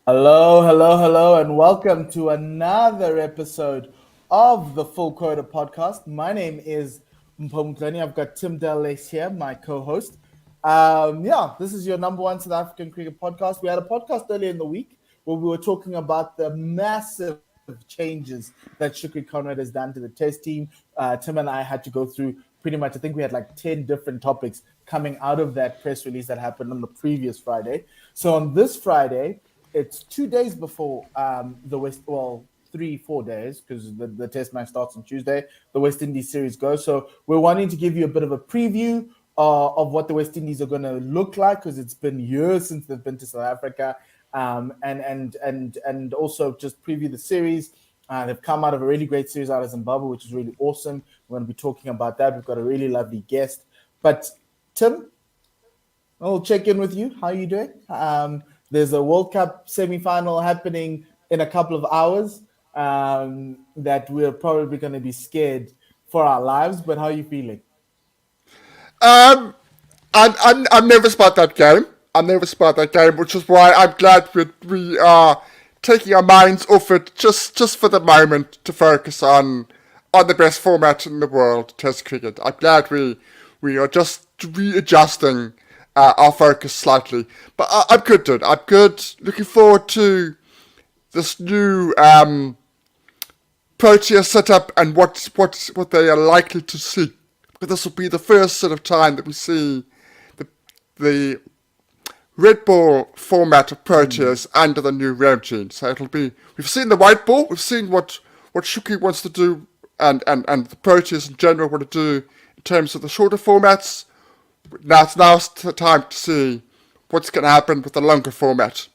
Hello, hello, hello, and welcome to another episode of the Full Quota podcast. My name is Mpho and Tim. I've got Tim Delace here, my co-host. This is your number one South African cricket podcast. We had a podcast earlier in the week where we were talking about the massive changes that Shukri Conrad has done to the Test team. Tim and I had to go through pretty much. I think we had like 10 different topics coming out of that press release that happened on the previous Friday. So on this Friday, it's 2 days before the West, well, 3, 4 days, because the test match starts on Tuesday. The West Indies series goes. So we're wanting to give you a bit of a preview of what the West Indies are going to look like, because it's been years since they've been to South Africa, and also just preview the series. They've come out of a really great series out of Zimbabwe, which is really awesome. We're going to be talking about that. We've got a really lovely guest. But Tim, I'll check in with you. How are you doing? There's a World Cup semi-final happening in a couple of hours that we're probably going to be scared for our lives. But how are you feeling? Um, I'm nervous about that game. I'm nervous about that game, which is why I'm glad we are taking our minds off it just for the moment to focus on the best format in the world, Test cricket. I'm glad we are just readjusting our focus slightly. But I'm good, dude. I'm good. Looking forward to this new Proteus setup and what they are likely to see. But this will be the first sort of time that we see the red ball format of Proteus under the new regime. So it'll be, we've seen the white ball, we've seen what Shuki wants to do and the Proteus in general want to do in terms of the shorter formats. Now's the time to see what's going to happen with the longer format.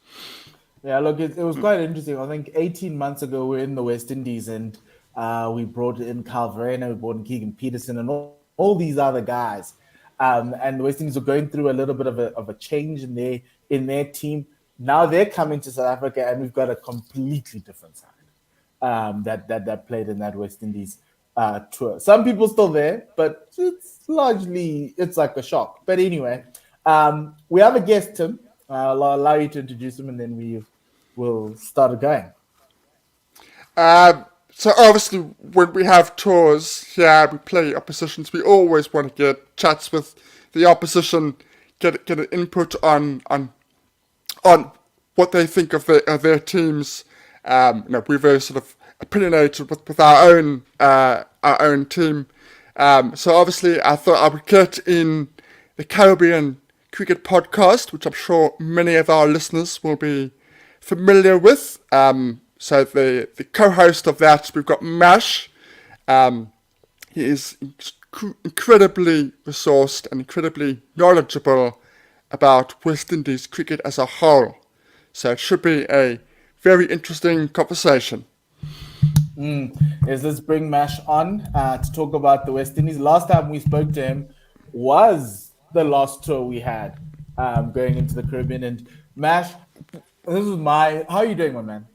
Yeah, look, it was quite interesting. I think 18 months ago, we are in the West Indies, and we brought in Carl Verena, we brought in Keegan Peterson, and all these other guys. And the West Indies were going through a little bit of a change in their team. Now they're coming to South Africa, and we've got a completely different side that played in that West Indies tour. Some people still there, but it's like a shock. But anyway, we have a guest, Tim. I'll allow you to introduce him, and then we will start going. So obviously, when we have tours here, we play oppositions. We always want to get chats with the opposition, get an input on what they think of their teams. We're very sort of opinionated with our own team. So obviously, I thought I would get in the Caribbean Cricket Podcast, which I'm sure many of our listeners will be familiar with. So the co-host of that, we've got Mash. He is incredibly resourced and incredibly knowledgeable about West Indies cricket as a whole. So it should be a very interesting conversation. Is let's bring Mash on to talk about the West Indies. Last time we spoke to him was the last tour we had going into the Caribbean. And Mash, this is my. How are you doing, my man?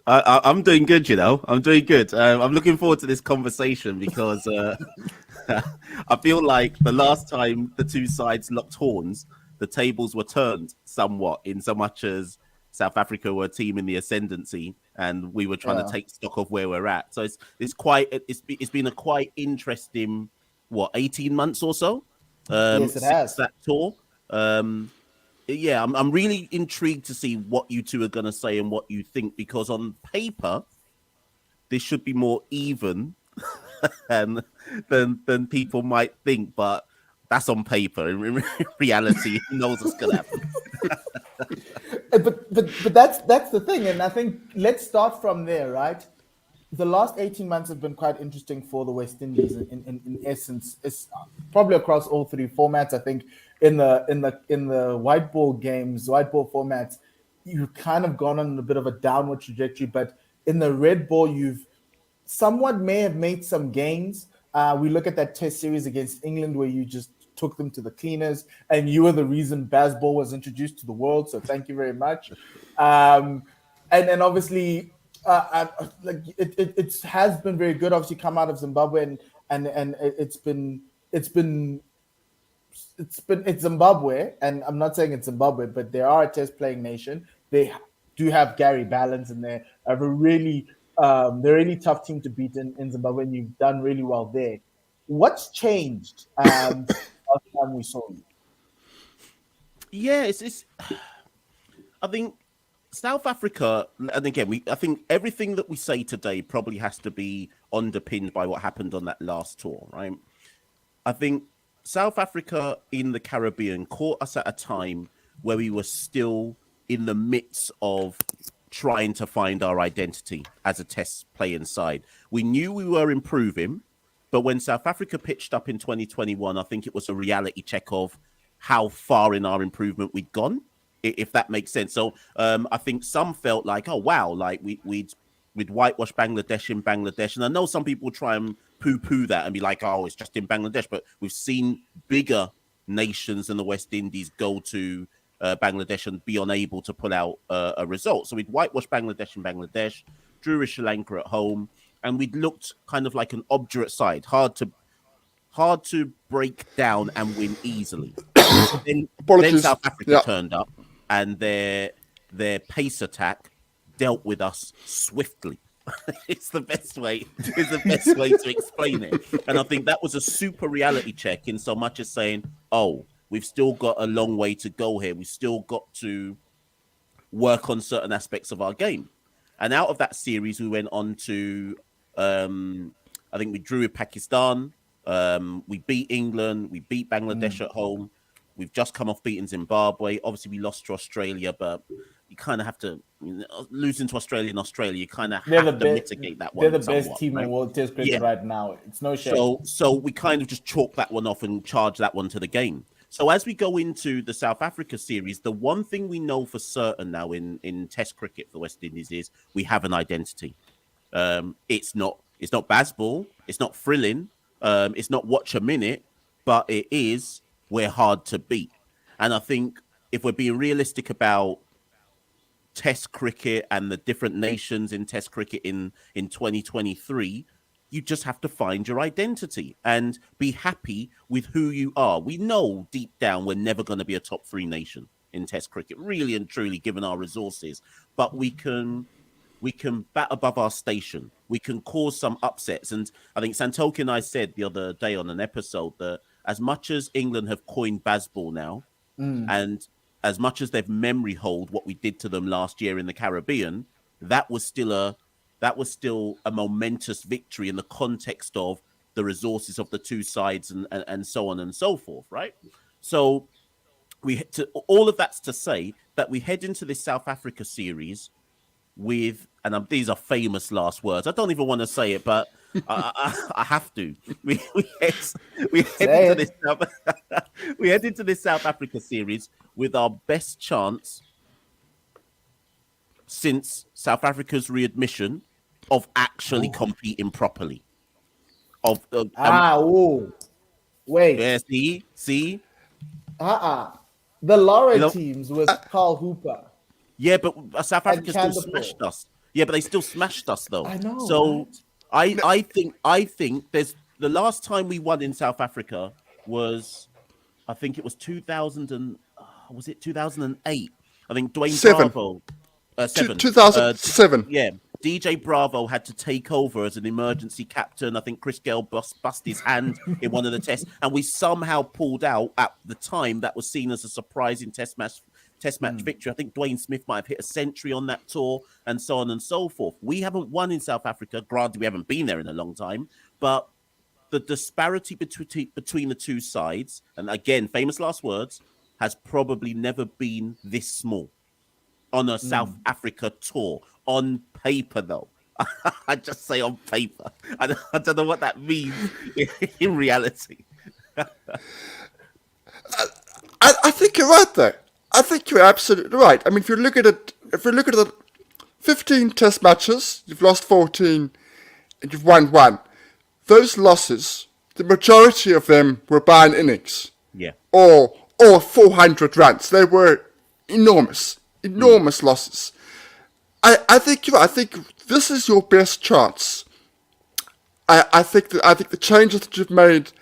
I'm doing good, you know. I'm doing good. I'm looking forward to this conversation because I feel like the last time the two sides locked horns, the tables were turned somewhat, in so much as South Africa were a team in the ascendancy, and we were trying to Yeah. take stock of where we're at. So it's been a quite interesting 18 months or so Yes, it since has. that tour. Um, yeah, I'm really intrigued to see what you two are going to say and what you think, because on paper this should be more even than than people might think, but that's on paper. In reality, who knows what's going to happen? But that's the thing, and I think let's start from there, right? The last 18 months have been quite interesting for the West Indies in essence. It's probably across all three formats. I think in the white ball games, white ball formats, you've kind of gone on a bit of a downward trajectory, but in the red ball, you've somewhat may have made some gains. We look at that test series against England where you just took them to the cleaners, and you were the reason Bazball was introduced to the world. So thank you very much. Um, and then obviously, like it has been very good. Obviously, come out of Zimbabwe, and it's Zimbabwe, and I'm not saying it's Zimbabwe, but they are a test playing nation. They do have Gary Balance in there. Have a really they're a really tough team to beat in Zimbabwe, and you've done really well there. What's changed since the last time we saw you? Yeah, it's I think South Africa, and again, I think everything that we say today probably has to be underpinned by what happened on that last tour, right? I think South Africa in the Caribbean caught us at a time where we were still in the midst of trying to find our identity as a test playing side. We knew we were improving, but when South Africa pitched up in 2021, I think it was a reality check of how far in our improvement we'd gone, if that makes sense. So I think some felt like, oh, wow, like we'd whitewash Bangladesh in Bangladesh. And I know some people try and poo-poo that and be like, oh, it's just in Bangladesh. But we've seen bigger nations than the West Indies go to Bangladesh and be unable to pull out a result. So we'd whitewash Bangladesh in Bangladesh, drew with Sri Lanka at home, and we'd looked kind of like an obdurate side, hard to break down and win easily. then South Africa turned up, and their pace attack dealt with us swiftly. It's the best way to explain it. And I think that was a super reality check in so much as saying, oh, we've still got a long way to go here. We've still got to work on certain aspects of our game. And out of that series, we went on to, I think we drew with Pakistan. We beat England. We beat Bangladesh at home. We've just come off beating Zimbabwe. Obviously, we lost to Australia, but you kind of have to, losing to Australia in Australia, you kind of have to mitigate that one. They're the best team in World Test cricket right now. It's no shame. So we kind of just chalk that one off and charge that one to the game. So as we go into the South Africa series, the one thing we know for certain now in Test cricket for the West Indies is we have an identity. It's not baseball. It's not thrilling. It's not watch a minute, but it is we're hard to beat. And I think if we're being realistic about Test cricket and the different nations in Test cricket in 2023, you just have to find your identity and be happy with who you are. We know deep down we're never going to be a top 3 nation in Test cricket, really and truly, given our resources. But we can bat above our station. We can cause some upsets. And I think Santoki and I said the other day on an episode that as much as England have coined baseball now, and as much as they've memory hold what we did to them last year in the Caribbean, that was still a momentous victory in the context of the resources of the two sides and so on and so forth, right? So all of that's to say that we head into this South Africa series with, and these are famous last words. I don't even want to say it, but I have to. We head into this South Africa series with our best chance since South Africa's readmission of actually competing properly. Wait. Yeah, see. The Laura teams was Carl Hooper. Yeah, but South Africa still smashed us. Yeah, but they still smashed us though. I know. So right? I think there's the last time we won in South Africa was, I think it was 2008. I think Dwayne Bravo. 2007. Yeah. DJ Bravo had to take over as an emergency captain. I think Chris Gale bust his hand in one of the tests, and we somehow pulled out at the time. That was seen as a surprising test match victory. I think Dwayne Smith might have hit a century on that tour, and so on and so forth. We haven't won in South Africa. Granted, we haven't been there in a long time, but the disparity between the two sides, and again, famous last words, has probably never been this small on a South Africa tour. On paper, though. I just say on paper. I don't know what that means in reality. I think you're right there. I think you're absolutely right. I mean, if you look at the 15 test matches, you've lost 14 and you've won 1. Those losses, the majority of them were by an innings. Yeah. Or 400 runs. They were enormous losses. I think you're right. I think this is your best chance. I think the changes that you've made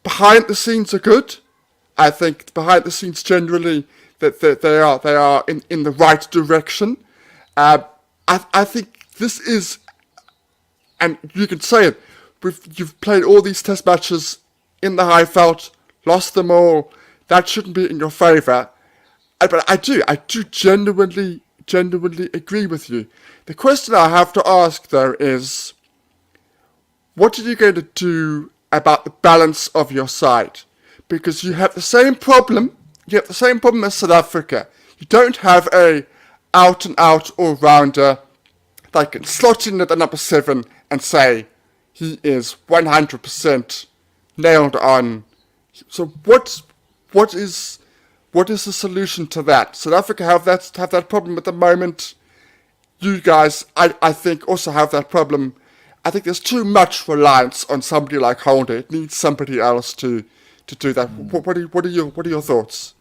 behind the scenes are good. I think behind the scenes generally that they are in the right direction. I think this is, and you can say it. You've played all these test matches in the high felt, lost them all. That shouldn't be in your favour. But I do genuinely agree with you. The question I have to ask though is, what are you going to do about the balance of your side? Because you have the same problem. You have the same problem as South Africa. You don't have a out and out all rounder that can slot in at the number 7 and say he is 100% nailed on. So what is the solution to that? South Africa have that problem at the moment. You guys, I think, also have that problem. I think there's too much reliance on somebody like Holder. It needs somebody else to do that. What are your thoughts?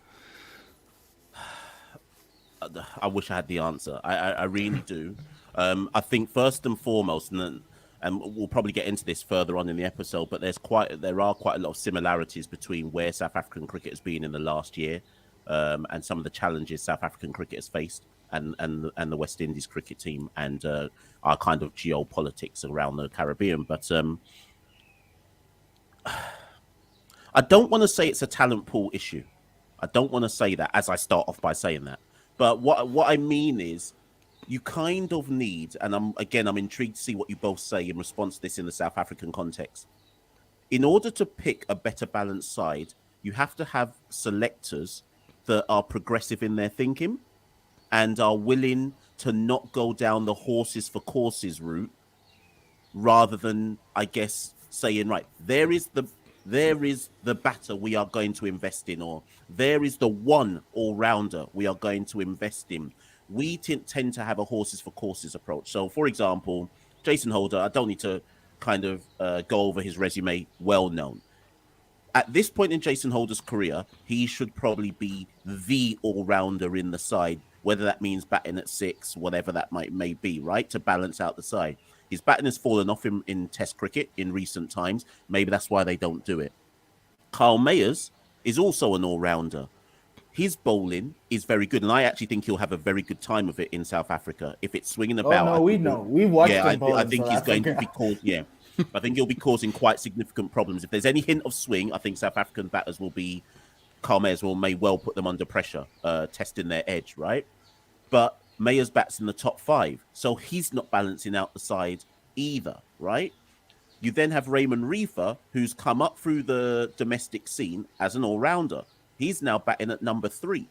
I wish I had the answer. I really do. I think first and foremost, and we'll probably get into this further on in the episode, but there are quite a lot of similarities between where South African cricket has been in the last year, and some of the challenges South African cricket has faced, and the West Indies cricket team, and our kind of geopolitics around the Caribbean. But I don't want to say it's a talent pool issue. I don't want to say that as I start off by saying that. But what I mean is, you kind of need, and I'm intrigued to see what you both say in response to this in the South African context. In order to pick a better balanced side, you have to have selectors that are progressive in their thinking and are willing to not go down the horses for courses route, rather than, I guess, saying, right, there is the batter we are going to invest in, or there is the one all-rounder we are going to invest in. We tend to have a horses for courses approach. So, for example, Jason Holder, I don't need to kind of go over his resume, well known. At this point in Jason Holder's career, he should probably be the all-rounder in the side, whether that means batting at 6, whatever that may be, right, to balance out the side. His batting has fallen off in Test cricket in recent times. Maybe that's why they don't do it. Carl Mayers is also an all-rounder. His bowling is very good, and I actually think he'll have a very good time of it in South Africa. If it's swinging about, Oh no, we know. We watched him bowl. I think he's going to be called. Yeah, I think he'll be causing quite significant problems. If there's any hint of swing, I think South African batters will be. Carl Mayers may well put them under pressure, testing their edge, right? But Mayers bats in the top 5, so he's not balancing out the side either, right? You then have Raymond Reefer, who's come up through the domestic scene as an all-rounder. He's now batting at number 3.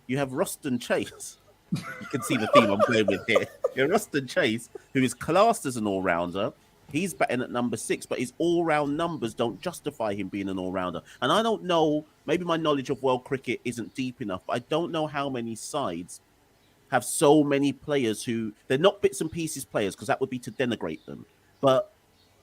You have Roston Chase. You can see the theme I'm going with here. You have Roston Chase, who is classed as an all-rounder. He's batting at number 6, but his all-round numbers don't justify him being an all-rounder. And I don't know, maybe my knowledge of world cricket isn't deep enough, but I don't know how many sides have so many players who, they're not bits and pieces players, because that would be to denigrate them. But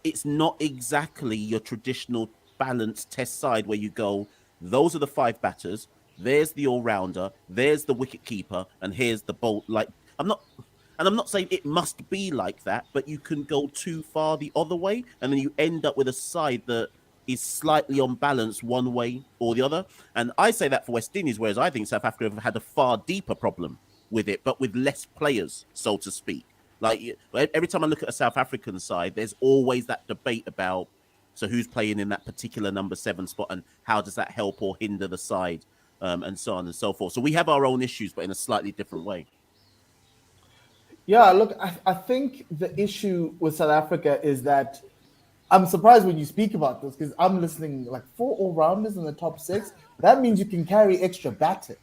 it's not exactly your traditional balanced test side where you go, those are the 5 batters, there's the all-rounder, there's the wicket keeper, and here's the bolt. Like, I'm not saying it must be like that, but you can go too far the other way, and then you end up with a side that is slightly unbalanced one way or the other. And I say that for West Indies, whereas I think South Africa have had a far deeper problem with it, but with less players, so to speak. Like, every time I look at a South African side, there's always that debate about, so who's playing in that particular number 7 spot, and how does that help or hinder the side, and so on and so forth. So we have our own issues, but in a slightly different way. Yeah, look, I think the issue with South Africa is that I'm surprised when you speak about this, because I'm listening, like, 4 all-rounders in the top 6. That means you can carry extra batters.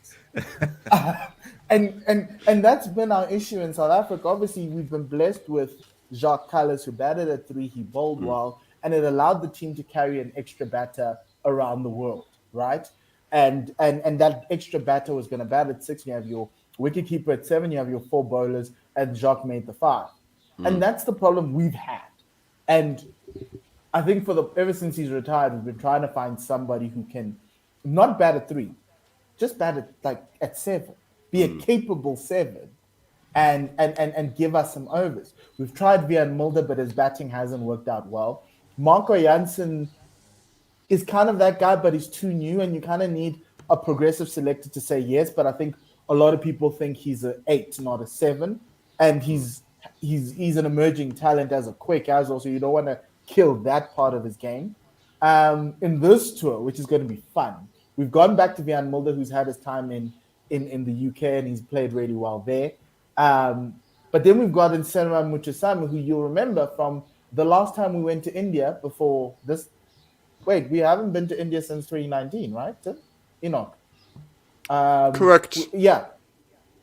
And that's been our issue in South Africa. Obviously, we've been blessed with Jacques Kallis, who batted at 3, he bowled well, and it allowed the team to carry an extra batter around the world, right? And that extra batter was going to bat at 6. You have your wicketkeeper at 7, you have your 4 bowlers, and Jacques made the 5. And that's the problem we've had. And I think ever since he's retired, we've been trying to find somebody who can not bat at 3, just bat at 7, be a capable 7, and give us some overs. We've tried Vian Mulder, but his batting hasn't worked out well. Marco Jansen is kind of that guy, but he's too new, and you kind of need a progressive selector to say yes, but I think a lot of people think he's an 8, not a 7, and he's an emerging talent as a quick as well. So you don't want to kill that part of his game. In this tour, which is going to be fun, we've gone back to Van Mulder, who's had his time in the UK and he's played really well there. But then we've got in Senran Muchasamy, who you'll remember from the last time we went to India before this. Wait, we haven't been to India since 2019, right, Tim? Enoch. Correct. Yeah.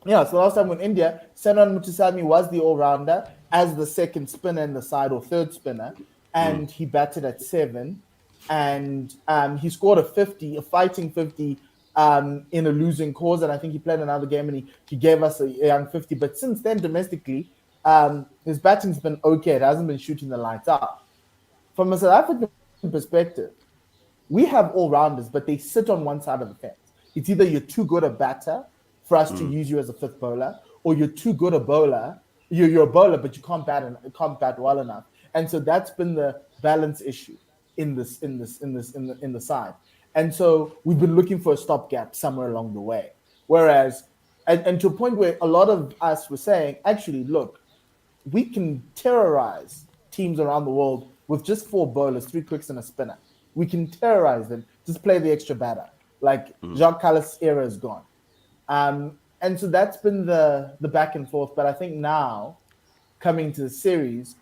Yeah, so last time in India, Senran Muchasamy was the all-rounder as the second spinner in the side or third spinner, and he batted at 7. And he scored a 50, a fighting 50 in a losing cause. And I think he played another game and he gave us a young 50. But since then, domestically, his batting's been okay. It hasn't been shooting the lights out. From a South African perspective, we have all-rounders, but they sit on one side of the fence. It's either you're too good a batter for us to use you as a fifth bowler, or you're too good a bowler. You're a bowler, but you can't bat well enough. And so that's been the balance issue in the side. And so we've been looking for a stopgap somewhere along the way. Whereas, and to a point where a lot of us were saying, actually, look, we can terrorize teams around the world with just 4 bowlers, 3 quicks and a spinner. We can terrorize them. Just play the extra batter. Like Jacques Kallis' era is gone. And so that's been the back and forth. But I think now, coming to the series,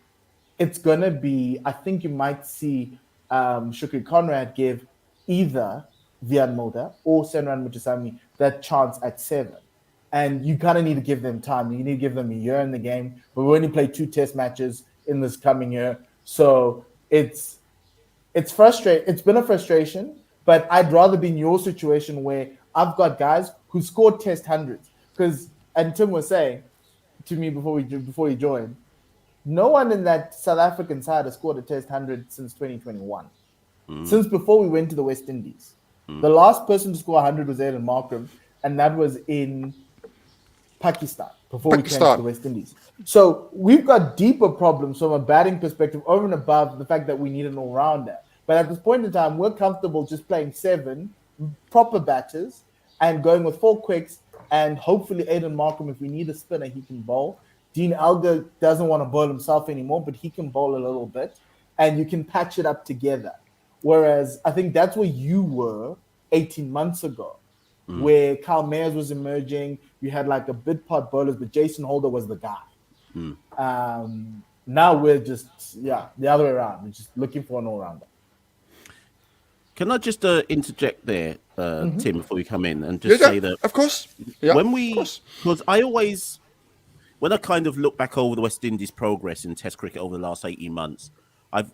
it's going to be, I think you might see Shukri Conrad give either Van Mulder or Senran Muchasamy that chance at 7. And you kind of need to give them time. You need to give them a year in the game. But we only played 2 test matches in this coming year. So it's frustrating. It's been a frustration, but I'd rather be in your situation where I've got guys who scored test hundreds. And Tim was saying to me before he joined, no one in that South African side has scored a test 100 since 2021. Since before we went to the West Indies. The last person to score 100 was Aiden Markram, and that was in Pakistan before we came to the West Indies. So we've got deeper problems from a batting perspective over and above the fact that we need an all-rounder. But at this point in time, we're comfortable just playing 7 proper batters and going with 4 quicks, and hopefully Aiden Markram, if we need a spinner, he can bowl. Dean Elgar doesn't want to bowl himself anymore, but he can bowl a little bit, and you can patch it up together. Whereas I think that's where you were 18 months ago, where Kyle Mayers was emerging. You had like a bit part bowlers, but Jason Holder was the guy. Now we're just, the other way around. We're just looking for an all-rounder. Can I just interject there, Tim, before we come in and just say that... Of course. Yeah, because I always... When I kind of look back over the West Indies' progress in Test cricket over the last 18 months,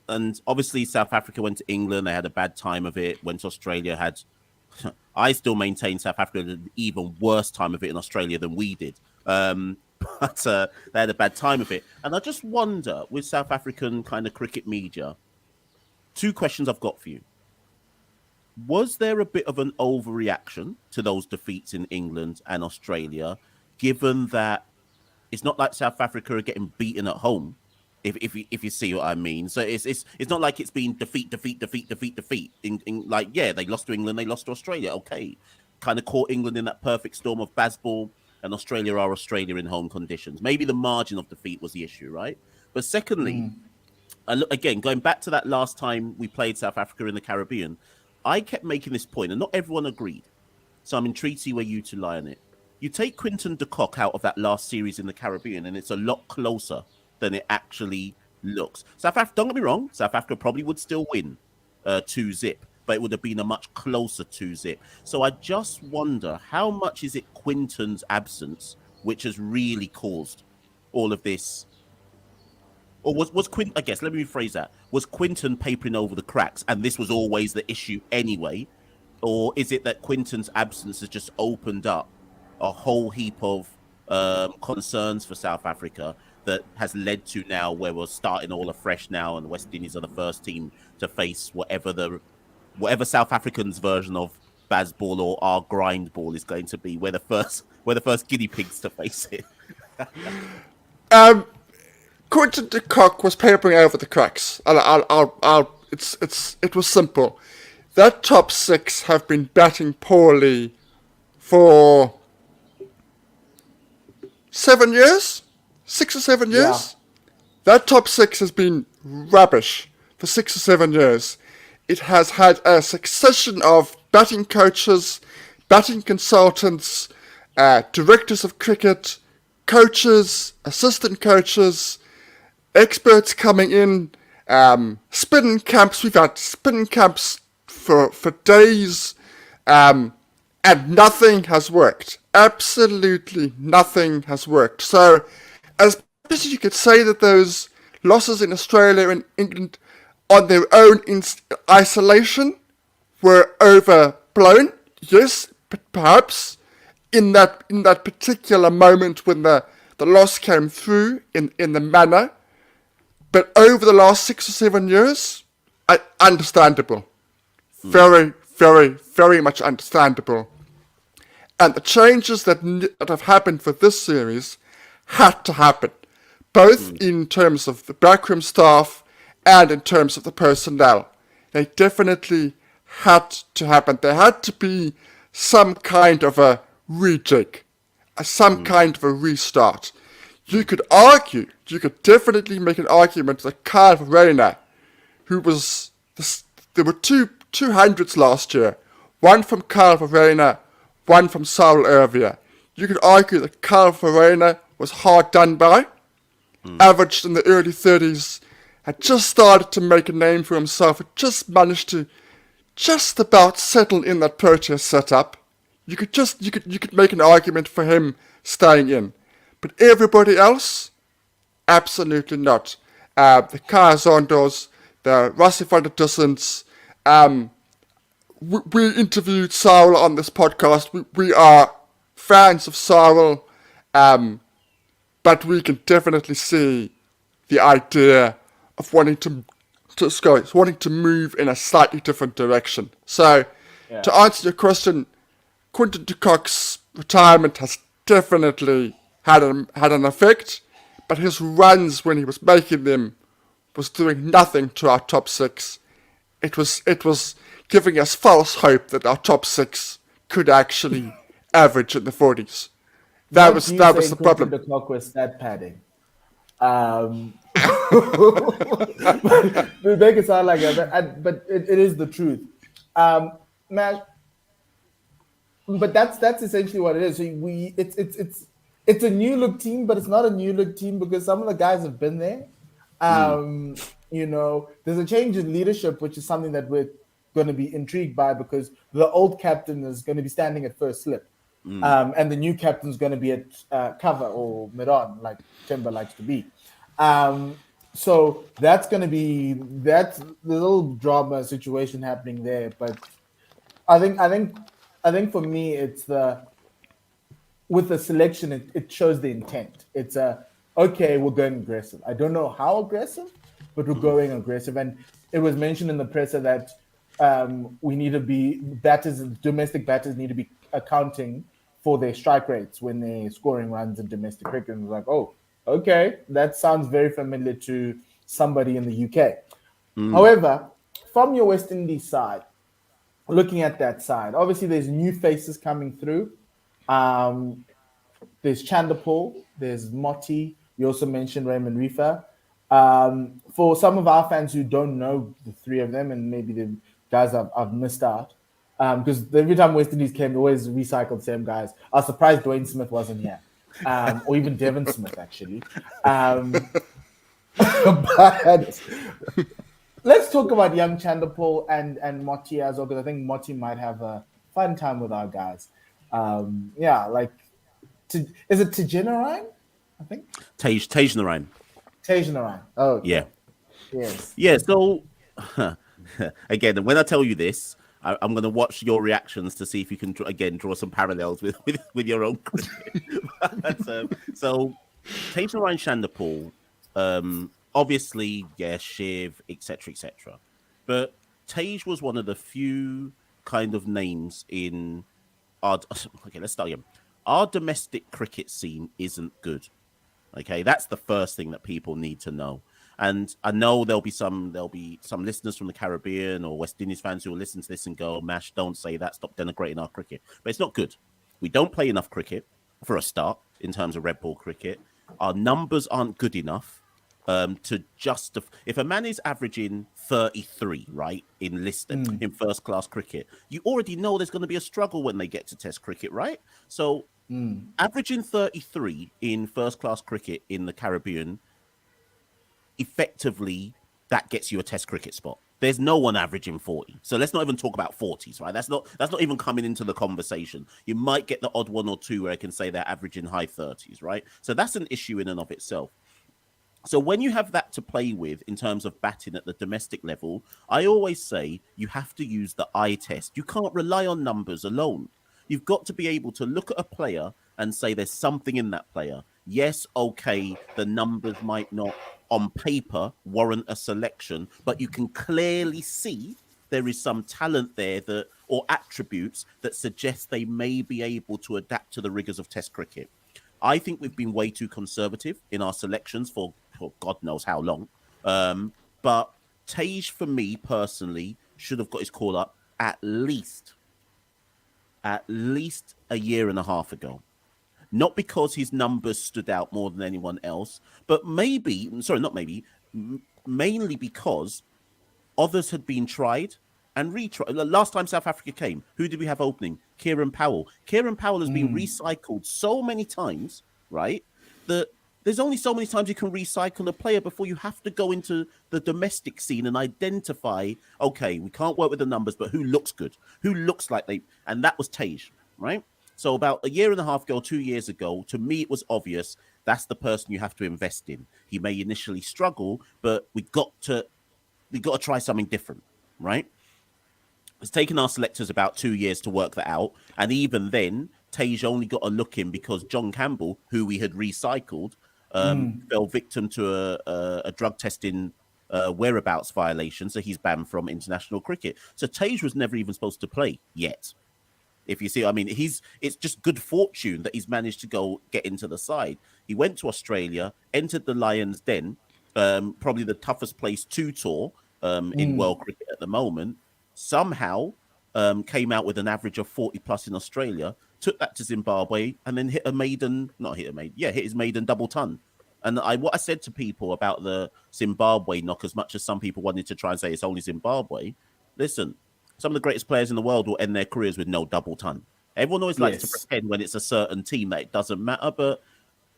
and obviously South Africa went to England, they had a bad time of it, went to Australia, I still maintain South Africa had an even worse time of it in Australia than we did. But they had a bad time of it. And I just wonder, with South African kind of cricket media, 2 questions I've got for you. Was there a bit of an overreaction to those defeats in England and Australia, given that it's not like South Africa are getting beaten at home, if you see what I mean? So it's not like it's been defeat. They lost to England, they lost to Australia. Okay, kind of caught England in that perfect storm of Bazball, and Australia are Australia in home conditions. Maybe the margin of defeat was the issue, right? But secondly, and look, again, going back to that last time we played South Africa in the Caribbean, I kept making this point, and not everyone agreed. So I'm intrigued to see where you two lie on it. You take Quinton de Kock out of that last series in the Caribbean, and it's a lot closer than it actually looks. South Africa, don't get me wrong, South Africa probably would still win 2-0, but it would have been a much closer 2-0. So I just wonder, how much is it Quinton's absence which has really caused all of this? Or was Quinton, I guess, let me rephrase that. Was Quinton papering over the cracks, and this was always the issue anyway? Or is it that Quinton's absence has just opened up a whole heap of concerns for South Africa that has led to now where we're starting all afresh now, and the West Indies are the first team to face whatever South Africans' version of Bazball or our grind ball is going to be. We're the first guinea pigs to face it. Quinton de Kock was papering over the cracks. It was simple. that top six have been batting poorly for 7 years, 6 or 7 Yeah. years. That top six has been rubbish for 6 or 7 years. It has had a succession of batting coaches, batting consultants, directors of cricket, coaches, assistant coaches, experts coming in, spin camps. We've had spin camps for days, and nothing has worked. Absolutely nothing has worked. So, as much as you could say that those losses in Australia and England on their own in isolation were overblown, yes, perhaps in that particular moment when the loss came through in the manner, but over the last 6 or 7 years, understandable. Very, very, very much understandable. And the changes that have happened for this series had to happen, both in terms of the backroom staff and in terms of the personnel. They definitely had to happen. There had to be some kind of a rejig, some kind of a restart. You could definitely make an argument that Kyle Verreynne, who was, there were two hundreds last year, one from Kyle Verreynne, one from Saul Ervia. You could argue that Kyle Verreynne was hard done by, averaged in the early 30s, had just started to make a name for himself, had just managed to just about settle in that Proteas setup. You could make an argument for him staying in. But everybody else, absolutely not. The Kaya Zondos, the Rassi van der Dussens, we interviewed Saul on this podcast. We are fans of Saul, but we can definitely see the idea of wanting to move in a slightly different direction. So, to answer your question, Quinton de Kock's retirement has definitely had an effect, but his runs when he was making them was doing nothing to our top six. It was giving us false hope that our top six could actually average in the 40s. That was the problem. The clock was stat padding. We make it sound like that, but it is the truth. Man, but that's essentially what it is. So it's a new look team, but it's not a new look team because some of the guys have been there. You know, there's a change in leadership, which is something that we're going to be intrigued by because the old captain is going to be standing at first slip. And the new captain is going to be at cover or mid-on, like Timber likes to be. So that's going to be the little drama situation happening there. But I think for me, it's with the selection, it shows the intent. It's okay, we're going aggressive. I don't know how aggressive, but we're going aggressive. And it was mentioned in the presser that we need to be domestic batters need to be accounting for their strike rates when they're scoring runs in domestic cricket. And it was like, oh, okay, that sounds very familiar to somebody in the UK. However, from your West Indies side, looking at that side, obviously there's new faces coming through. There's Chanderpaul, there's Motti. You also mentioned Raymond Reefer. For some of our fans who don't know the three of them, and maybe the guys I've missed out, because every time West Indies came, they always recycled the same guys. I was surprised Dwayne Smith wasn't here, or even Devon Smith, actually. But let's talk about young Chanderpaul and Motti as well, because I think Motti might have a fun time with our guys. Is it Tajenarine? I think Tajenarine. Tajenarine. Oh, okay. Yeah. Yes. Yeah. So again, when I tell you this, I'm going to watch your reactions to see if you can draw some parallels with your own. So Tajenarine Chanderpaul, obviously, Shiv, etc. But Tage was one of the few kind of names in our. Okay, let's start again. Our domestic cricket scene isn't good. Okay, that's the first thing that people need to know. And I know there'll be some listeners from the Caribbean or West Indies fans who will listen to this and go, Mash, don't say that, stop denigrating our cricket. But it's not good. We don't play enough cricket for a start in terms of red ball cricket. Our numbers aren't good enough to justify. If a man is averaging 33, right, in in first class cricket, you already know there's going to be a struggle when they get to Test cricket, right? So averaging 33 in first class cricket in the Caribbean, effectively, that gets you a Test cricket spot. There's no one averaging 40. So let's not even talk about 40s, right? That's not even coming into the conversation. You might get the odd one or two where I can say they're averaging high 30s, right? So that's an issue in and of itself. So when you have that to play with in terms of batting at the domestic level, I always say you have to use the eye test. You can't rely on numbers alone. You've got to be able to look at a player and say there's something in that player. Yes, okay, the numbers might not on paper warrant a selection, but you can clearly see there is some talent there that or attributes that suggest they may be able to adapt to the rigors of Test cricket. I think we've been way too conservative in our selections for God knows how long. But Tage, for me personally, should have got his call up at least a year and a half ago. Not because his numbers stood out more than anyone else, but mainly because others had been tried and retried. Last time South Africa came, who did we have opening? Kieran Powell. Kieran Powell has been recycled so many times, right, that there's only so many times you can recycle a player before you have to go into the domestic scene and identify, okay, we can't work with the numbers, but who looks good? Who looks like they... And that was Tage, right? So about a year and a half ago, 2 years ago, to me, it was obvious that's the person you have to invest in. He may initially struggle, but we got to try something different, right? It's taken our selectors about 2 years to work that out. And even then, Tage only got a look in because John Campbell, who we had recycled, fell victim to a drug testing whereabouts violation. So he's banned from international cricket. So Tage was never even supposed to play yet. If you see, I mean, it's just good fortune that he's managed to go get into the side. He went to Australia, entered the Lions' Den, probably the toughest place to tour in world cricket at the moment. Somehow came out with an average of 40 plus in Australia, took that to Zimbabwe, and then hit his maiden double ton. And what I said to people about the Zimbabwe knock, as much as some people wanted to try and say it's only Zimbabwe, listen, some of the greatest players in the world will end their careers with no double ton. Everyone always likes to pretend when it's a certain team that it doesn't matter. But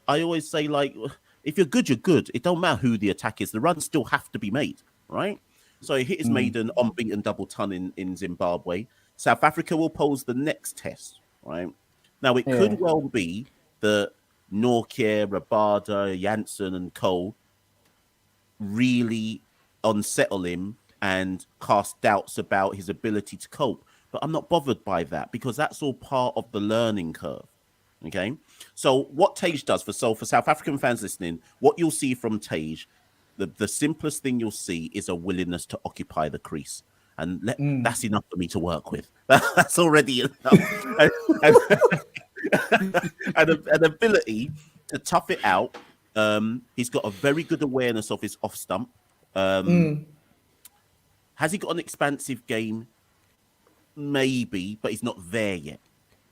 I always say, like, if you're good, you're good. It don't matter who the attack is. The runs still have to be made, right? So he hit his maiden unbeaten double ton in Zimbabwe. South Africa will pose the next test, right? Now, it could well be that Nortje, Rabada, Janssen and co really unsettle him and cast doubts about his ability to cope. But I'm not bothered by that because that's all part of the learning curve. Okay. So what Tage does for South African fans listening, what you'll see from Tage, the simplest thing you'll see is a willingness to occupy the crease. And that's enough for me to work with. That's already enough. An ability to tough it out. He's got a very good awareness of his off stump. Has he got an expansive game? Maybe, but he's not there yet,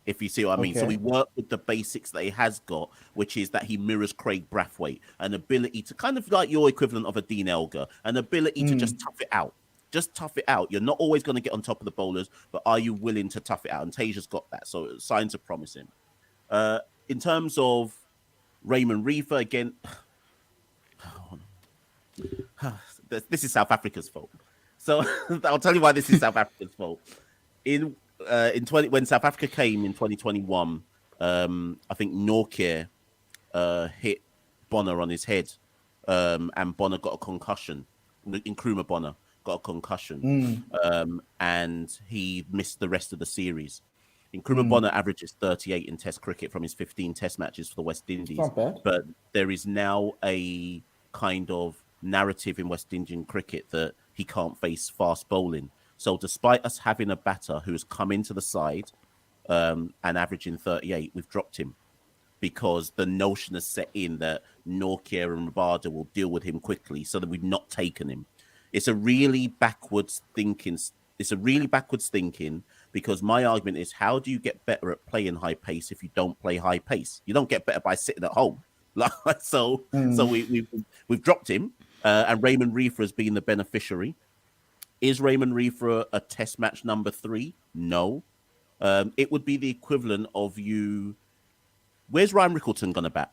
if you see what I mean. So we work with the basics that he has got, which is that he mirrors Craig Brathwaite, an ability to kind of like your equivalent of a Dean Elgar, an ability to just tough it out. Just tough it out. You're not always going to get on top of the bowlers, but are you willing to tough it out? And Taja's got that, so signs are promising. In terms of Raymond Reefer, again, this is South Africa's fault. So I'll tell you why this is South Africa's fault. When South Africa came in 2021, I think Nortje hit Bonner on his head, and Bonner got a concussion. Nkrumah Bonner got a concussion, and he missed the rest of the series. Nkrumah Bonner averages 38 in Test cricket from his 15 Test matches for the West Indies. Not bad. But there is now a kind of narrative in West Indian cricket that he can't face fast bowling. So despite us having a batter who's come into the side and averaging 38, we've dropped him. because the notion is set in that Norkia and Rabada will deal with him quickly, so that we've not taken him. It's a really backwards thinking. Because my argument is, how do you get better at playing high pace if you don't play high pace? You don't get better by sitting at home. So we've dropped him, and Raymond Reefer has been the beneficiary. Is Raymond Reefer a test match number 3? No. It would be the equivalent of you. Where's Ryan Rickleton going to bat?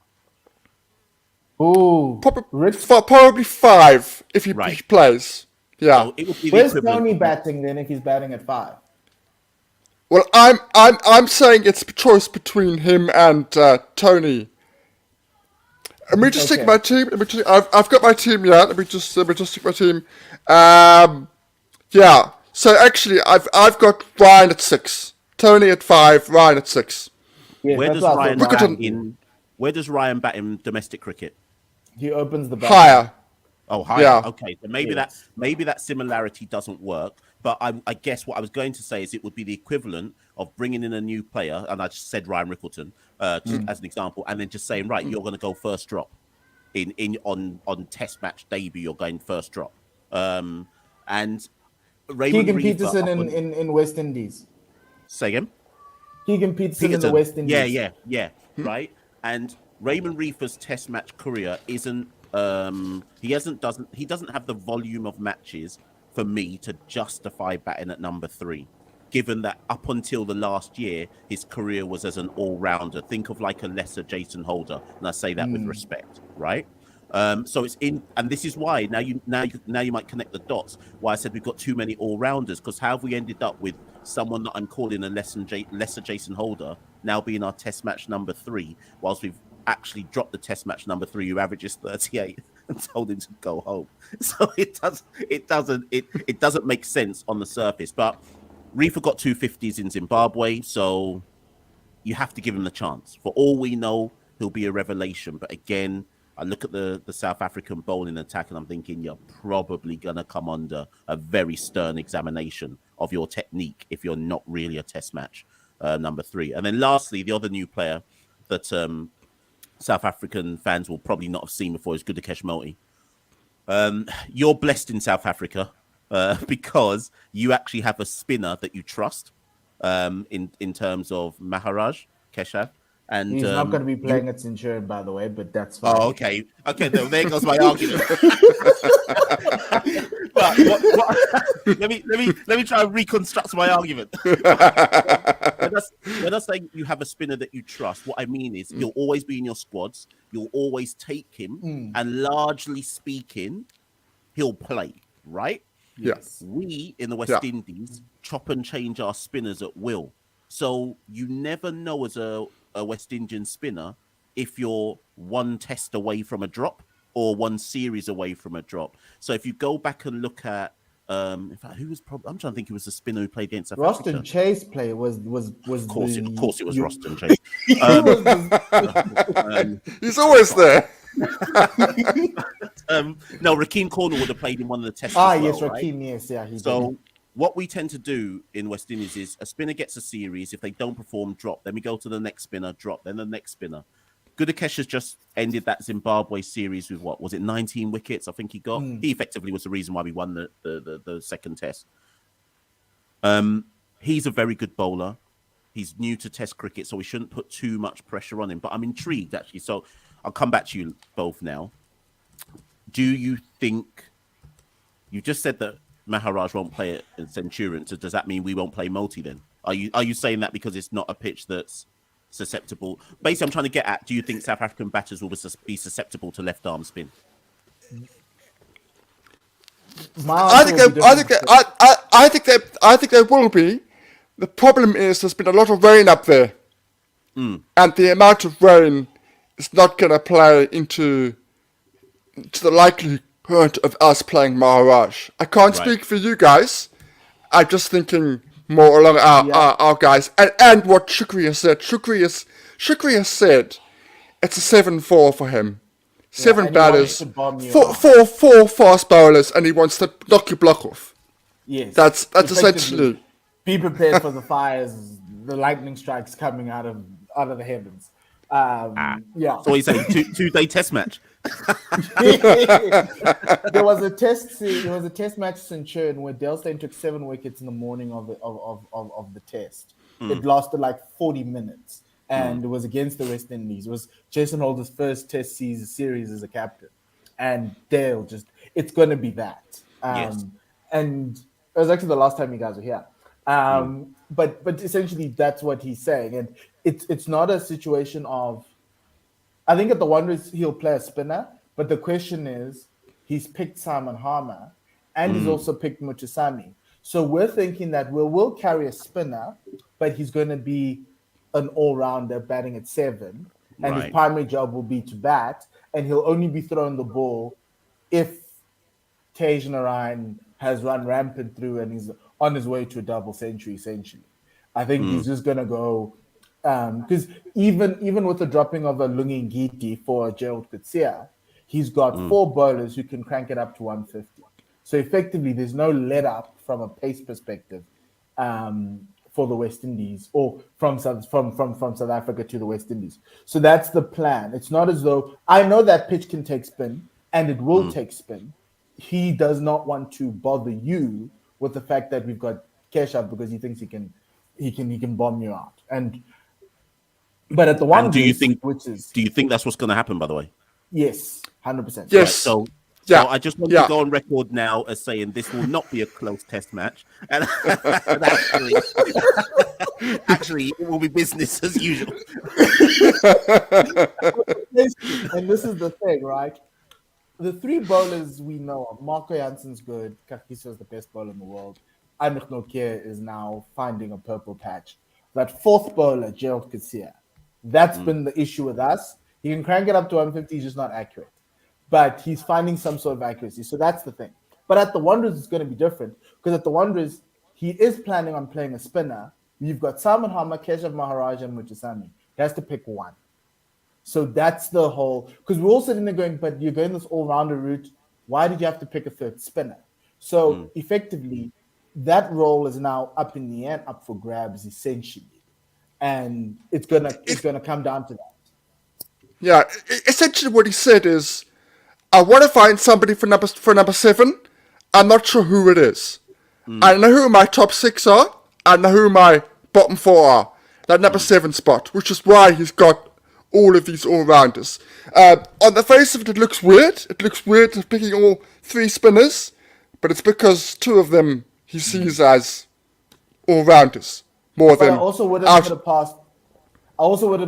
Ooh, probably 5 if he plays. Yeah. So it would be where's Tony batting then if he's batting at 5? Well, I'm saying it's a choice between him and Tony. Let me just take my team. I've got my team. Yeah. Let me just take my team. Yeah. So actually, I've got Ryan at 6, Tony at 5, Ryan at 6. Yeah, where does Ryan bat in domestic cricket? He opens the bat. Higher. Oh, higher. Yeah. Okay, so maybe that similarity doesn't work. But I guess what I was going to say is it would be the equivalent of bringing in a new player, and I just said Ryan Rickleton as an example, and then just saying, right, you're going to go first drop on Test match debut. You're going first drop, and Raymond Keegan Reefer Peterson in West Indies. Say again. Keegan Peterson in the West Indies. Yeah, right. And Raymond Reefer's Test match career isn't. He doesn't have the volume of matches for me to justify batting at number 3, given that up until the last year his career was as an all-rounder. Think of like a lesser Jason Holder, and I say that with respect, right? So it's in, and this is why now you might connect the dots. Why I said we've got too many all-rounders, because how have we ended up with someone that I'm calling a lesser Jason Holder now being our Test match number 3, whilst we've actually dropped the Test match number 3 who averages 38 and told him to go home. So it doesn't make sense on the surface. But Reefer got 250s in Zimbabwe, so you have to give him the chance. For all we know, he'll be a revelation. But again, I look at the South African bowling attack and I'm thinking you're probably gonna come under a very stern examination of your technique if you're not really a Test match number 3. And then lastly, the other new player that South African fans will probably not have seen before is Gudakesh Motie. You're blessed in South Africa because you actually have a spinner that you trust in terms of Maharaj Keshav. And he's not going to be playing at Centurion, by the way, but that's fine. Oh, okay. There goes my argument. But let me try and reconstruct my argument. When I say you have a spinner that you trust, what I mean is he'll always be in your squads. You'll always take him, and largely speaking, he'll play, right? Yes. We in the West Indies chop and change our spinners at will, so you never know as a West Indian spinner if you're one test away from a drop or one series away from a drop. So if you go back and look at in fact, who was I'm trying to think who was the spinner who played against South Africa. Roston Chase play was of course it was Roston Chase. He's always there. No, Rakeem Cornwall would have played in one of the tests. Yes, right? Rakeem, yes, yeah. So what we tend to do in West Indies is a spinner gets a series. If they don't perform, drop. Then we go to the next spinner, drop. Then the next spinner. Gudakesh has just ended that Zimbabwe series with what was it, 19 wickets? I think he got. He effectively was the reason why we won the second test. He's a very good bowler. He's new to Test cricket, so we shouldn't put too much pressure on him. But I'm intrigued actually. So I'll come back to you both now. Do you think you just said that Maharaj won't play it in Centurion? So does that mean we won't play Motie then? Are you saying that because it's not a pitch that's susceptible? Basically, I'm trying to get at, do you think South African batters will be susceptible to left arm spin? I think they will be. The problem is there's been a lot of rain up there, and the amount of rain is not going to play into the likelihood of us playing Maharaj. I can't speak for you guys. I'm just thinking more along our guys. And what Shukri has said. Shukri has said it's a 7-4 for him. 7 batters, four fast bowlers, and he wants to knock your block off. Yes. That's essentially. Be prepared for the fires, the lightning strikes coming out of the heavens. Yeah. So he's saying two-day test match. There was a test. There was a test match Centurion where Dale Steyn took 7 wickets in the morning of the test. It lasted like 40 minutes, and it was against the West Indies. It was Jason Holder's first Test series as a captain, and Dale it's going to be that. Yes. And it was actually the last time you guys were here. But essentially that's what he's saying, and it's not a situation of. I think at the Wanderers he'll play a spinner, but the question is he's picked Simon Harmer and he's also picked Mutusami. So we're thinking that we'll carry a spinner, but he's going to be an all-rounder batting at 7, and his primary job will be to bat, and he'll only be throwing the ball if Tej Narayan has run rampant through and he's on his way to a double century, essentially. I think he's just going to go because even with the dropping of a Lungi Ngidi for Gerald Coetzee, he's got 4 bowlers who can crank it up to 150. So effectively, there's no let up from a pace perspective for the West Indies, or from South Africa to the West Indies. So that's the plan. It's not as though I know that pitch can take spin, and it will take spin. He does not want to bother you with the fact that we've got Keshav because he thinks he can bomb you out. But at the one, do you think that's what's going to happen? By the way, yes, 100%. Yes. Right, so I just want to go on record now as saying this will not be a close test match, and actually, it will be business as usual. And this is the thing, right? The 3 bowlers we know of, Marco Jansen's good, Kagiso is the best bowler in the world, Anrich Nokia is now finding a purple patch. That 4th bowler, Gerald Coetzee, that's been the issue with us. He can crank it up to 150, he's just not accurate. But he's finding some sort of accuracy. So that's the thing. But at the Wanderers, it's going to be different because at the Wanderers, he is planning on playing a spinner. You've got Simon Harmer, Keshav Maharaj, and Mutusami. He has to pick one. So that's the whole, because we're all sitting there going, but you're going this all-rounder route. Why did you have to pick a 3rd spinner? So effectively, that role is now up in the air, up for grabs, essentially. And it's gonna come down to that. Yeah, essentially what he said is, I want to find somebody for number 7. I'm not sure who it is. I know who my top 6 are. I know who my bottom 4 are. That number 7 spot, which is why he's got all of these all-rounders. On the face of it, it looks weird. It looks weird picking all 3 spinners, but it's because 2 of them he sees as all-rounders more than. I also wouldn't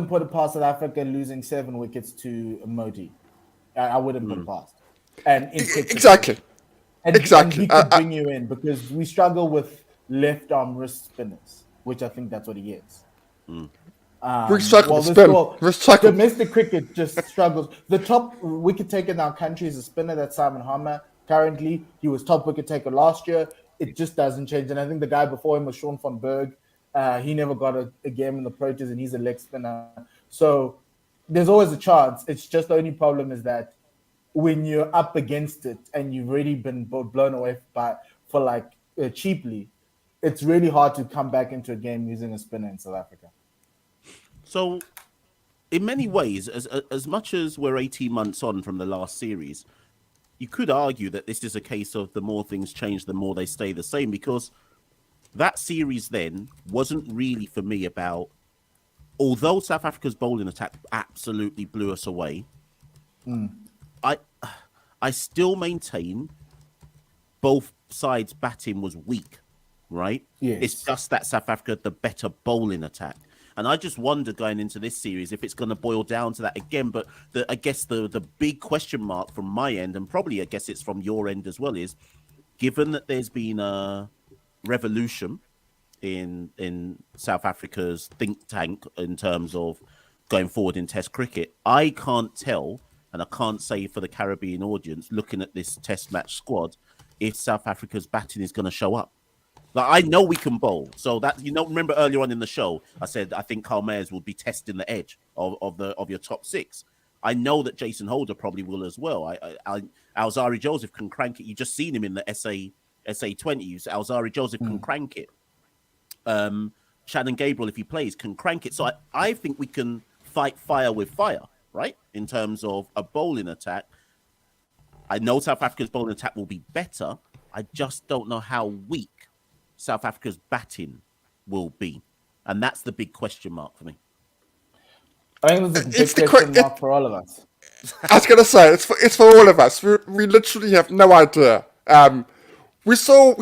put it past South Africa losing 7 wickets to Modi. I wouldn't put it past. And exactly. And he could bring you in because we struggle with left arm wrist spinners, which I think that's what he is. We struggle with spin. Domestic cricket just struggles. The top wicket taker in our country is a spinner. That's Simon Harmer. Currently, he was top wicket taker last year. It just doesn't change. And I think the guy before him was Sean van Berg. He never got a game in the Proteas, and he's a leg spinner. So there's always a chance. It's just the only problem is that when you're up against it and you've already been blown away cheaply, it's really hard to come back into a game using a spinner in South Africa. So, in many ways, as much as we're 18 months on from the last series, you could argue that this is a case of the more things change, the more they stay the same, because that series then wasn't really for me about, although South Africa's bowling attack absolutely blew us away, I still maintain both sides' batting was weak, right? Yes. It's just that South Africa had the better bowling attack. And I just wonder going into this series if it's going to boil down to that again. But I guess the big question mark from my end, and probably I guess it's from your end as well, is given that there's been a revolution in South Africa's think tank in terms of going forward in Test cricket, I can't tell, and I can't say for the Caribbean audience looking at this Test match squad, if South Africa's batting is going to show up. Like, I know we can bowl. So that, remember earlier on in the show, I said I think Carl Mayers will be testing the edge of your top 6. I know that Jason Holder probably will as well. Alzari Joseph can crank it. You just seen him in the SA20s. Alzari Joseph can crank it. Shannon Gabriel, if he plays, can crank it. So I think we can fight fire with fire, right? In terms of a bowling attack, I know South Africa's bowling attack will be better. I just don't know how weak South Africa's batting will be, and that's the big question mark for me. I think this is a It's big the question mark for all of us. I was gonna say it's for all of us. We literally have no idea. We saw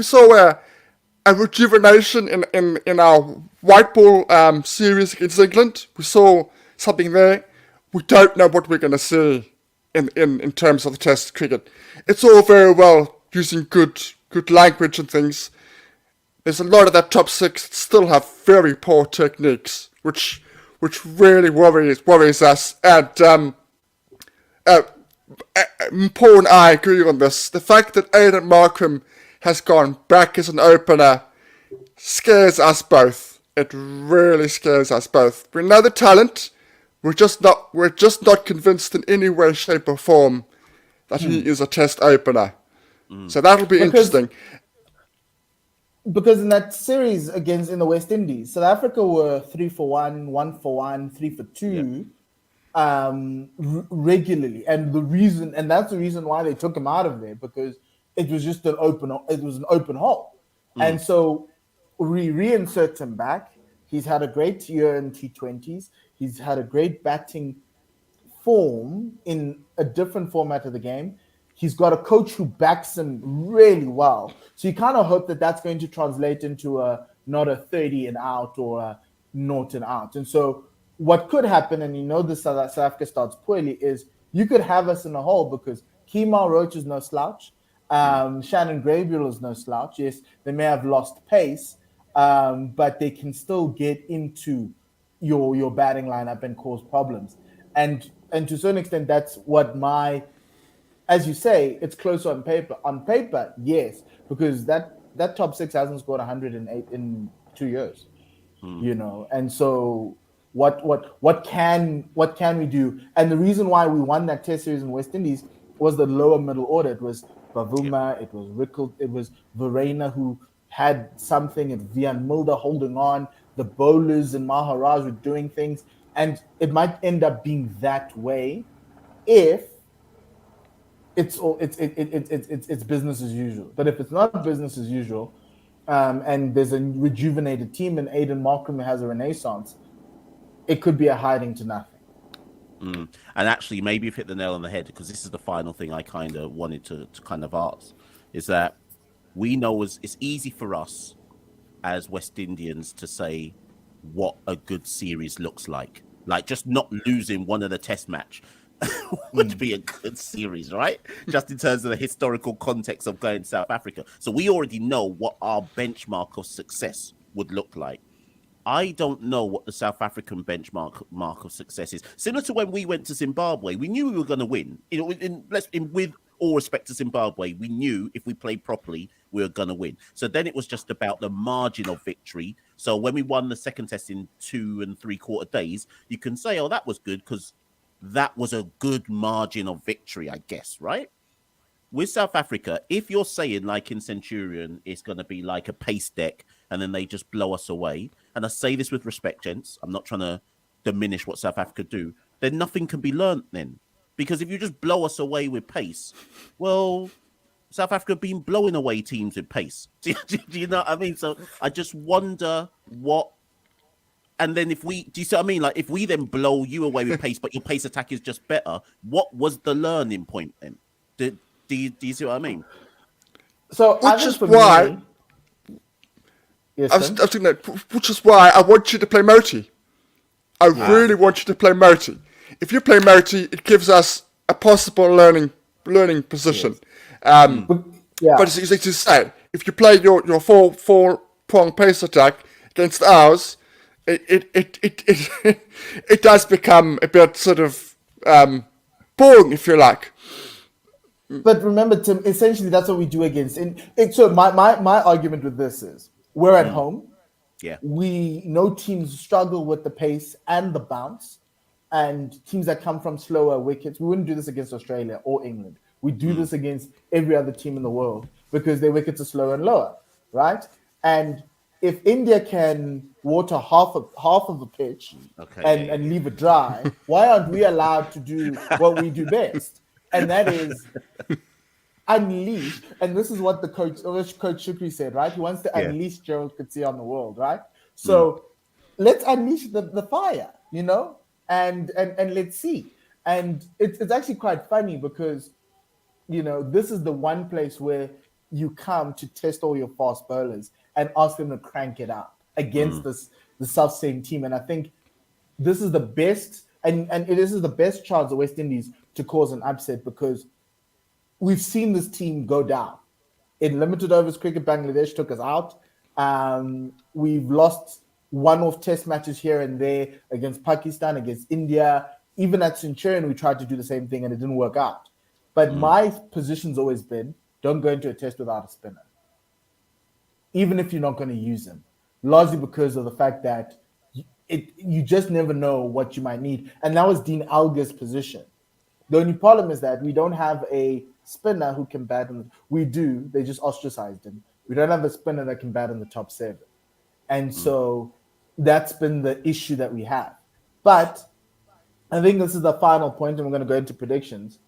a rejuvenation in our white ball series against England. We saw something there. We don't know what we're gonna see in terms of the Test cricket. It's all very well using good language and things. There's a lot of that top six that still have very poor techniques, which really worries us. And Mpho and I agree on this. The fact that Aiden Markham has gone back as an opener scares us both. It really scares us both. We know the talent. We're just not convinced in any way, shape, or form that he is a Test opener. So that'll be interesting. Because in that series in the West Indies, South Africa were 3 for 1, 1 for 1, 3 for 2, regularly, and that's the reason why they took him out of there, because it was just an open hole, and so we reinsert him back. He's had a great year in T20s. He's had a great batting form in a different format of the game. He's got a coach who backs him really well. So you kind of hope that that's going to translate into not a 30 and out or a 0 and out. And so what could happen, and this South Africa starts poorly, is you could have us in a hole because Kemal Roach is no slouch. Shannon Gabriel is no slouch. Yes, they may have lost pace, but they can still get into your batting lineup and cause problems. And to a certain extent, that's what as you say, it's closer on paper. On paper, yes, because that top six hasn't scored 108 in 2 years, And so, what can we do? And the reason why we won that Test series in West Indies was the lower middle order. It was Bavuma, it was Rickle, it was Verena who had something, and Vian Mulder holding on. The bowlers and Maharaj were doing things, and it might end up being that way if it's business as usual. But if it's not business as usual, and there's a rejuvenated team and Aiden Markham has a renaissance, it could be a hiding to nothing. And actually, maybe you've hit the nail on the head, because this is the final thing I kind of wanted to kind of ask, is that we know it's easy for us as West Indians to say what a good series looks like just not losing one of the Test match would be a good series, right? Just in terms of the historical context of going to South Africa. So we already know what our benchmark of success would look like. I don't know what the South African benchmark of success is. Similar to when we went to Zimbabwe, we knew we were going to win. With all respect to Zimbabwe, we knew if we played properly, we were going to win. So then it was just about the margin of victory. So when we won the second test in 2 3/4 days, you can say, oh, that was good because that was a good margin of victory, I guess, right? With South Africa, if you're saying like in Centurion, it's going to be like a pace deck and then they just blow us away. And I say this with respect, gents. I'm not trying to diminish what South Africa do. Then nothing can be learnt then. Because if you just blow us away with pace, well, South Africa have been blowing away teams with pace. Do you know what I mean? So I just wonder what... And then do you see what I mean? Like if we then blow you away with pace, but your pace attack is just better, what was the learning point then? Do you see what I mean? So which is why I want you to play Moti. I really want you to play Moti. If you play Moti, it gives us a possible learning position. Yes. But as you said, if you play your four-prong pace attack against ours, it does become a bit sort of boring, if you like. But remember, Tim, essentially that's what we do against. So my argument with this is we're at home. Yeah. We know teams struggle with the pace and the bounce, and teams that come from slower wickets. We wouldn't do this against Australia or England. We do this against every other team in the world because their wickets are slower and lower, right? And if India can water half of the pitch Okay, and leave it dry, why aren't we allowed to do what we do best? And that is unleash. And this is what the coach Shukri said, right? He wants to yeah. unleash Gerald Coetzee on the world, right? Mm, So let's unleash the fire, you know, and let's see. And it's actually quite funny because, you know, this is the one place where you come to test all your fast bowlers and ask them to crank it up against mm, the South same team. And I think this is the best, and this is the best chance of West Indies to cause an upset because we've seen this team go down. In limited overs cricket, Bangladesh took us out. We've lost one-off test matches here and there against Pakistan, against India. Even at Centurion, we tried to do the same thing and it didn't work out. But mm, my position's always been, don't go into a test without a spinner, even if you're not going to use him, largely because of the fact that you just never know what you might need. And that was Dean Alger's position. The only problem is that we don't have a spinner who can bat in the, we do, they just ostracized him. We don't have a spinner that can bat in the top 7. And mm, so that's been the issue that we have. But I think this is the final point, and we're going to go into predictions.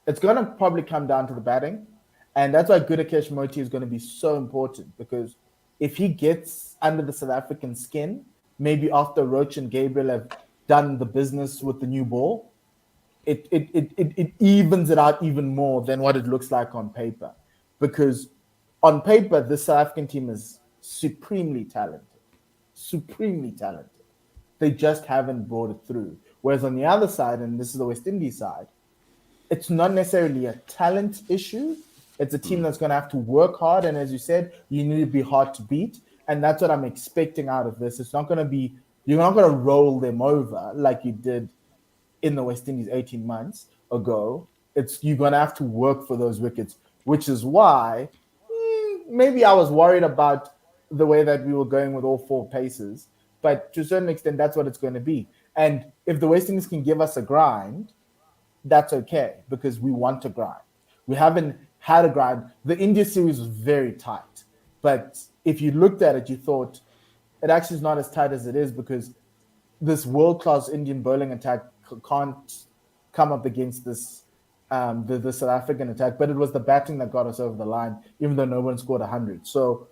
It's going to probably come down to the batting. And that's why Gudakesh Moti is going to be so important, because if he gets under the South African skin, maybe after Roach and Gabriel have done the business with the new ball, it evens it out even more than what it looks like on paper. Because on paper, the South African team is supremely talented. Supremely talented. They just haven't brought it through. Whereas on the other side, and this is the West Indies side, it's not necessarily a talent issue. It's a team that's going to have to work hard. And as you said, you need to be hard to beat. And that's what I'm expecting out of this. It's not going to be, you're not going to roll them over like you did in the West Indies 18 months ago. It's you're going to have to work for those wickets, which is why maybe I was worried about the way that we were going with all 4 paces. But to a certain extent, that's what it's going to be. And if the West Indies can give us a grind, that's okay because we want to grind. We haven't had a grind. The India series was very tight. But if you looked at it, you thought it actually is not as tight as it is because this world-class Indian bowling attack can't come up against this the South African attack. But it was the batting that got us over the line, even though no one scored 100. So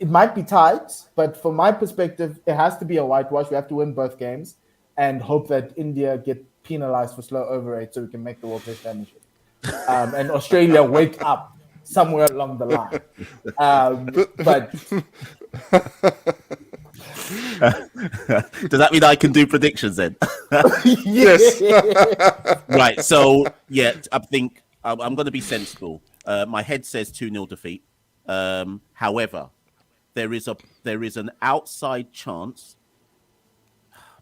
it might be tight, but from my perspective, it has to be a whitewash. We have to win both games and hope that India get penalized for slow over rate so we can make the World Test Championship. And Australia wake up somewhere along the line. But does that mean I can do predictions then? Yes. Right. So yeah, I think I'm going to be sensible. My head says 2-0 defeat. However, there is an outside chance.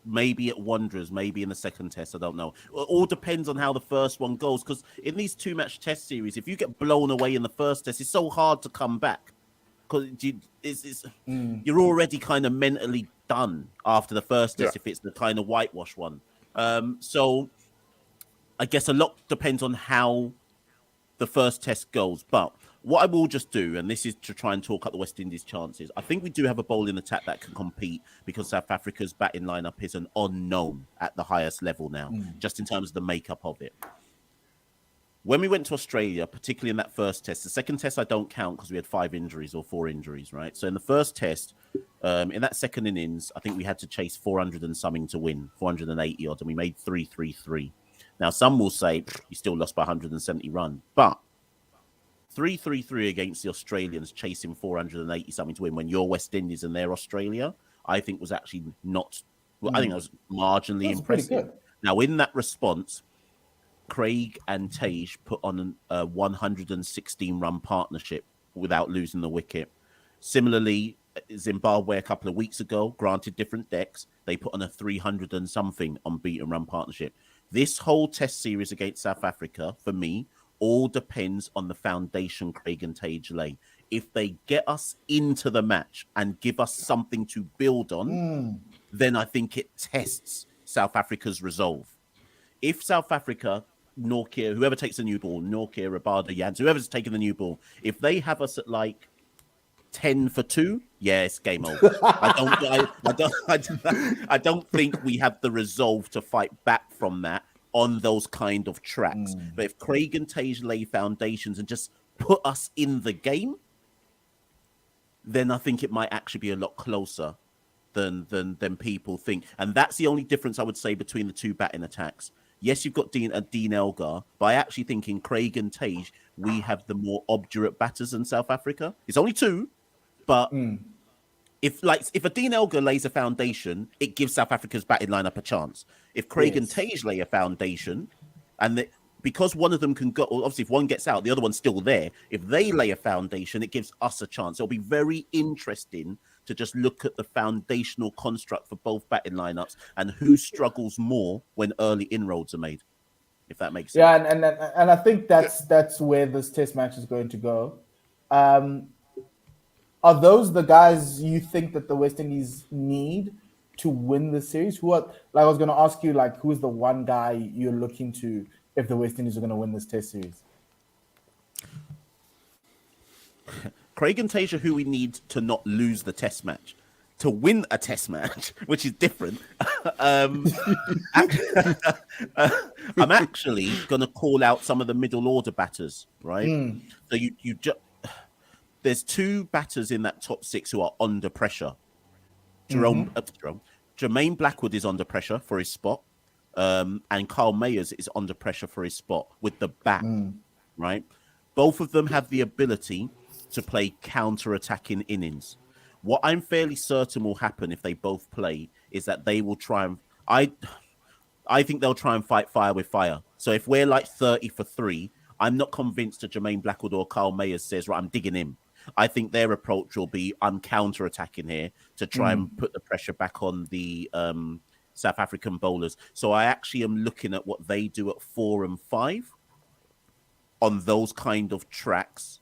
Maybe at Wanderers, maybe in the second test. I don't know. It all depends on how the first one goes. Because in these 2-match test series, if you get blown away in the first test, it's so hard to come back. Because you're already kind of mentally done after the first test if it's the kind of whitewash one. So I guess a lot depends on how the first test goes. But what I will just do, and this is to try and talk up the West Indies' chances, I think we do have a bowling attack that can compete because South Africa's batting lineup is an unknown at the highest level now, just in terms of the makeup of it. When we went to Australia, particularly in that first test, the second test I don't count because we had 5 injuries or 4 injuries, right? So in the first test, in that second innings, I think we had to chase 400 and something to win, 480 odd, and we made 333. Now, some will say you still lost by 170 runs, but 333 against the Australians chasing 480 something to win when you're West Indies and they're Australia, I think was actually not, well, I think that was marginally impressive. Now, in that response, Craig and Tage put on a 116 run partnership without losing the wicket. Similarly, Zimbabwe a couple of weeks ago, granted different decks, they put on a 300 and something unbeaten run partnership. This whole test series against South Africa, for me, all depends on the foundation Craig and Tage lay. If they get us into the match and give us something to build on, then I think it tests South Africa's resolve. If South Africa, Nortje, whoever takes the new ball, Nortje, Rabada, Jans, whoever's taking the new ball, if they have us at like 10 for 2, yeah, it's game over. I don't think we have the resolve to fight back from that on those kind of tracks. But if Craig and Tage lay foundations and just put us in the game, then I think it might actually be a lot closer than people think. And that's the only difference I would say between the two batting attacks. Yes, you've got Dean Elgar, but I actually think in Craig and Tage, we have the more obdurate batters than South Africa. It's only 2, but if a Dean Elgar lays a foundation, it gives South Africa's batting lineup a chance. If Craig and Tage lay a foundation, because one of them can go, obviously if one gets out, the other one's still there. If they lay a foundation, it gives us a chance. It'll be very interesting to just look at the foundational construct for both batting lineups and who struggles more when early inroads are made, if that makes sense. Yeah, and I think that's where this test match is going to go. Are those the guys you think that the West Indies need to win the series? Who are, like I was going to ask you, like, who's the one guy you're looking to if the West Indies are going to win this test series? Craig and Tage are who we need to not lose the test match. To win a test match, which is different. I'm actually going to call out some of the middle order batters, right? So there's 2 batters in that top 6 who are under pressure. Jermaine Blackwood is under pressure for his spot, and Carl Mayers is under pressure for his spot with the bat, right? Both of them have the ability to play counter-attacking innings. What I'm fairly certain will happen if they both play is that they will try and... I think they'll try and fight fire with fire. So if we're like 30 for 3, I'm not convinced that Jermaine Blackwood or Carl Mayers says, right, I'm digging in. I think their approach will be, I'm counter-attacking here to try and put the pressure back on the South African bowlers. So I actually am looking at what they do at 4 and 5 on those kind of tracks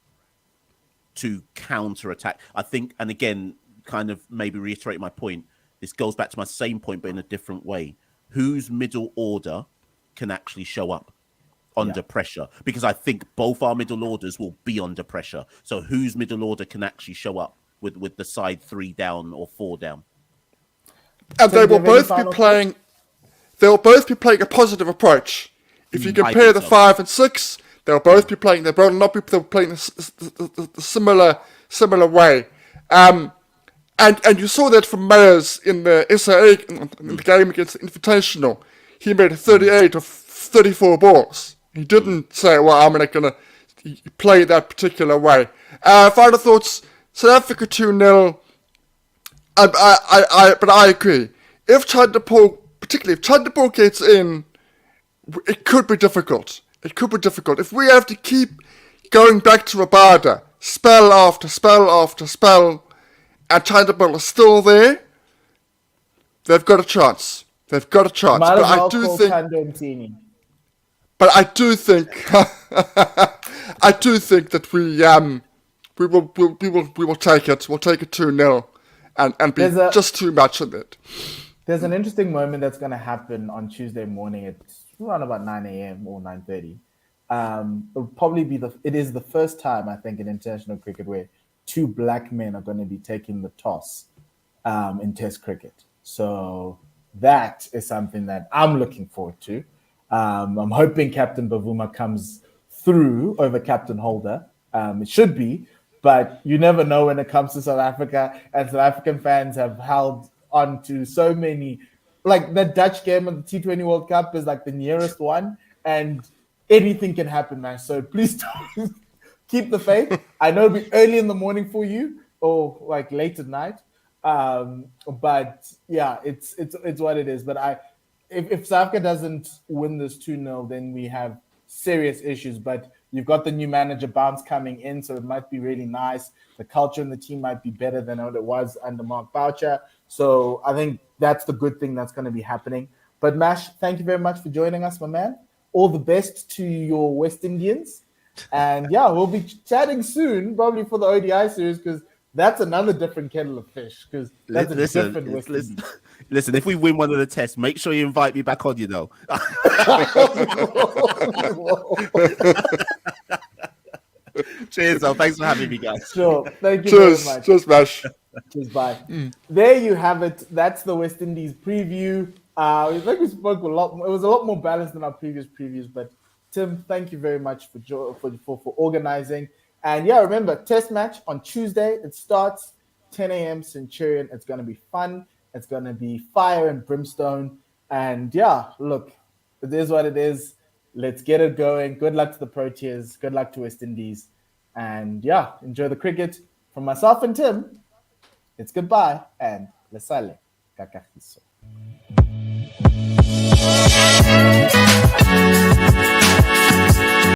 to counter-attack. I think, and again, kind of maybe reiterate my point, this goes back to my same point, but in a different way. Whose middle order can actually show up under pressure? Because I think both our middle orders will be under pressure. So whose middle order can actually show up with the side 3 down or 4 down? And they will both be playing. They'll both be playing a positive approach. If you compare the 5 and 6, they'll both be playing. They'll not be playing the similar way. And you saw that from Mayers in the SAA in the game against the Invitational. He made 38 of 34 balls. He didn't say, well, I'm not going to play that particular way. Final thoughts, South Africa 2-0. But I agree. If Chanderpaul gets in, it could be difficult. If we have to keep going back to Rabada, spell after spell after spell, and Chanderpaul is still there, they've got a chance. But I do think that we will take it. We'll take it 2-0 and be just too much in it. There's an interesting moment that's going to happen on Tuesday morning. It's around about 9 a.m. or 9:30. It'll probably be it is the first time, I think, in international cricket where 2 black men are going to be taking the toss in Test cricket. So that is something that I'm looking forward to. I'm hoping Captain Bavuma comes through over Captain Holder. It should be, but you never know when it comes to South Africa. And South African fans have held on to so many. Like the Dutch game of the T20 World Cup is like the nearest one, and anything can happen, man. So please don't keep the faith. I know it'll be early in the morning for you, or like late at night. But yeah, it's what it is. But if South Africa doesn't win this 2-0, then we have serious issues. But you've got the new manager Bounce coming in, so it might be really nice. The culture in the team might be better than what it was under Mark Boucher. So I think that's the good thing that's going to be happening. But Mash, thank you very much for joining us, my man. All the best to your West Indians. And yeah, we'll be chatting soon, probably for the ODI series, because that's another different kettle of fish. Because that's different West Indies. Listen, if we win one of the tests, make sure you invite me back on, you know. Cheers. Cheers, though. Thanks for having me, guys. Sure. Thank you very Cheers. much. Cheers, Mash. Cheers, bye. There you have it. That's the West Indies preview. I think we spoke a lot. It was a lot more balanced than our previous previews. But Tim, thank you very much for organizing. And yeah, remember, test match on Tuesday. It starts 10 a.m. Centurion. It's going to be fun. It's going to be fire and brimstone. And yeah, look, it is what it is. Let's get it going. Good luck to the Proteas. Good luck to West Indies. And yeah, enjoy the cricket. From myself and Tim, it's goodbye and le sale. Kakahiso.